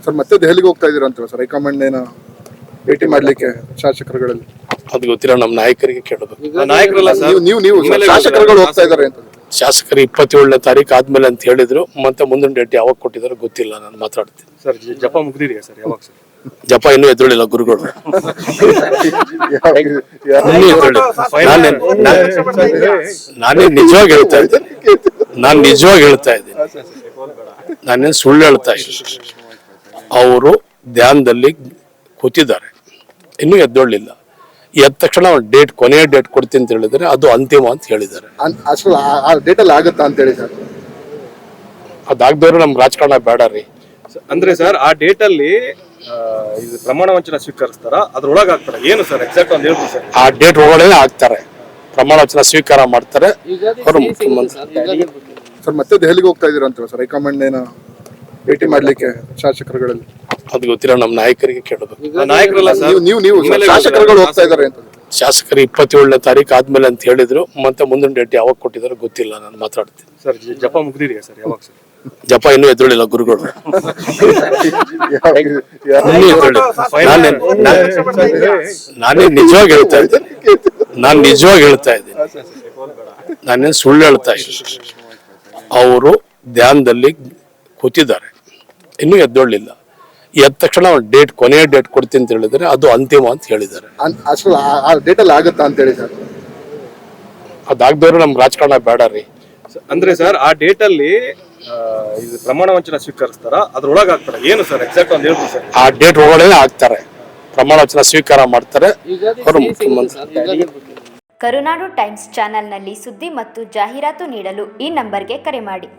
Sir ಮತ್ತೆ ದೆಹಲಿಗೆ ಹೋಗ್ತಾ ಇದೀರಾ ಅಂತ ಸರ್ ಹೈಕಮಾಂಡ್ ಏನೋ ಭೇಟಿ ಮಾಡ್ಲಿಕ್ಕೆ ಶಾಸಕರುಗಳಲ್ಲಿ? ಅದು ಗೊತ್ತಿಲ್ಲ, ನಮ್ಮ ನಾಯಕರಿಗೆ ಕೇಳಬೇಕು. ನಾಯಕರಲ್ಲ ಸರ್, ನೀವು ಶಾಸಕರುಗಳು ಹೋಗ್ತಾ ಇದಾರೆ ಅಂತ. ಶಾಸಕರು 27ನೇ ತಾರೀಕು ಆದ್ಮೇಲೆ ಅಂತ ಹೇಳಿದ್ರು. ಮತ್ತೆ ಮುಂದಿನ ಡೇಟ್ ಯಾವಾಗ ಕೊಟ್ಟಿದಾರೋ ಗೊತ್ತಿಲ್ಲ, ನಾನು ಮಾತಾಡ್ತೀನಿ. ಸರ್ ಜಪ ಮುಗ್ದಿದೆಯಾ ಸರ್? ಯಾವಾಗ ಸರ್? ಜಪ ಇನ್ನೂ ಎದ್ದುಳಿಲ್ಲ ಗುರುಗಳು. ನಾನೇ ನಿಜವಾಗಿ ಹೇಳ್ತಾ ಇದ್ದೀನಿ, ನಾನೇನು ಸುಳ್ಳು ಹೇಳ್ತಾ ಇದ್ದೀನಿ. ಅವರು ಧ್ಯಾನದಲ್ಲಿ ಕೂತಿದ್ದಾರೆ, ಇನ್ನೂ ಎದ್ದೊಳ್ಳಿಲ್ಲ. ಎದ್ದ ತಕ್ಷಣ ಡೇಟ್, ಕೊನೆಯ ಡೇಟ್ ಕೊಡ್ತೀನಿ ಅಂತ ಹೇಳಿದ್ರೆ ಅದು ಅಂತಿಮ ಅಂತ ಹೇಳಿದ್ದಾರೆ. ಅಷ್ಟು ಆ ಡೇಟಲ್ಲಿ ಆಗುತ್ತಾ ಅಂತ ಹೇಳಿ ಸರ್? ಅದಾಗದವ್ರು ನಮ್ ರಾಜಕಾರಣ ಬೇಡ ರೀ. ಅಂದ್ರೆ ಸರ್ ಆ ಡೇಟ್ ಅಲ್ಲಿ ಇದು ಪ್ರಮಾಣ ವಚನ ಸ್ವೀಕರಿಸ್ತಾರ, ಅದ್ರೊಳಗೆ ಆಗ್ತಾರೆ ಏನು ಸರ್ ಎಕ್ಸಾಕ್ಟ್ ಅಂತ ಹೇಳ್ತೀವಿ ಸರ್? ಆ ಡೇಟ್ ಒಳಗಡೆ ಆಗ್ತಾರೆ, ಪ್ರಮಾಣ ವಚನ ಸ್ವೀಕಾರ ಮಾಡ್ತಾರೆ ಅವರು ಮುಖ್ಯಮಂತ್ರಿ. ಸರ್ ಮತ್ತೆ ದೆಹಲಿಗೆ ಹೋಗ್ತಾ ಇದೀರಾ ಅಂತ ಸರ್ ಹೈಕಮಾಂಡ್ ಏನೋ ಭೇಟಿ ಮಾಡ್ಲಿಕ್ಕೆ ಶಾಸಕರುಗಳಲ್ಲಿ? ಅದು ಗೊತ್ತಿಲ್ಲ, ನಮ್ಮ ನಾಯಕರಿಗೆ ಕೇಳಬೇಕು. ನಾಯಕರಲ್ಲ ಸರ್, ನೀವು ಶಾಸಕರುಗಳು ಹೋಗ್ತಾ ಇದಾರೆ ಅಂತ. ಶಾಸಕರು 27ನೇ ತಾರೀಕು ಆದ್ಮೇಲೆ ಅಂತ ಹೇಳಿದ್ರು. ಮತ್ತೆ ಮುಂದಿನ ಡೇಟ್ ಯಾವಾಗ ಕೊಟ್ಟಿದಾರೋ ಗೊತ್ತಿಲ್ಲ, ನಾನು ಮಾತಾಡ್ತೀನಿ. ಸರ್ ಜಪ ಮುಗ್ದಿದೆಯಾ ಸರ್? ಯಾವಾಗ ಸರ್? ಜಪ ಇನ್ನೂ ಎದ್ದುಳಿಲ್ಲ ಗುರುಗಳು. ನಾನೇ ನಿಜವಾಗಿ ಹೇಳ್ತಾ ಇದ್ದೀನಿ, ನಾನೇನು ಸುಳ್ಳು ಹೇಳ್ತಾ ಇದ್ದೀನಿ. ಅವರು ಧ್ಯಾನದಲ್ಲಿ ಕೂತಿದ್ದಾರೆ, ಇನ್ನೂ ಎದ್ದೊಳ್ಳಿಲ್ಲ. ಎದ್ದ ತಕ್ಷಣ ಡೇಟ್, ಕೊನೆಯ ಡೇಟ್ ಕೊಡ್ತೀನಿ ಅಂತ ಹೇಳಿದ್ರೆ ಅದು ಅಂತಿಮ ಅಂತ ಹೇಳಿದ್ದಾರೆ. ಅಷ್ಟು ಆ ಡೇಟಲ್ಲಿ ಆಗುತ್ತಾ ಅಂತ ಹೇಳಿ ಸರ್? ಅದಾಗದವ್ರು ನಮ್ ರಾಜಕಾರಣ ಬೇಡ ರೀ. ಅಂದ್ರೆ ಸರ್ ಆ ಡೇಟ್ ಅಲ್ಲಿ ಇದು ಪ್ರಮಾಣ ವಚನ ಸ್ವೀಕರಿಸ್ತಾರ, ಅದ್ರೊಳಗೆ ಆಗ್ತಾರೆ ಏನು ಸರ್ ಎಕ್ಸಾಕ್ಟ್ ಅಂತ ಹೇಳ್ತೀವಿ ಸರ್? ಆ ಡೇಟ್ ಒಳಗಡೆ ಆಗ್ತಾರೆ, ಪ್ರಮಾಣ ವಚನ ಸ್ವೀಕಾರ ಮಾಡ್ತಾರೆ ಅವರು ಮುಖ್ಯಮಂತ್ರಿ. ಕರುನಾಡು ಟೈಮ್ಸ್ ಚಾನೆಲ್ನಲ್ಲಿ ಸುದ್ದಿ ಮತ್ತು ಜಾಹೀರಾತು ನೀಡಲು ಈ ನಂಬರ್ಗೆ ಕರೆ ಮಾಡಿ.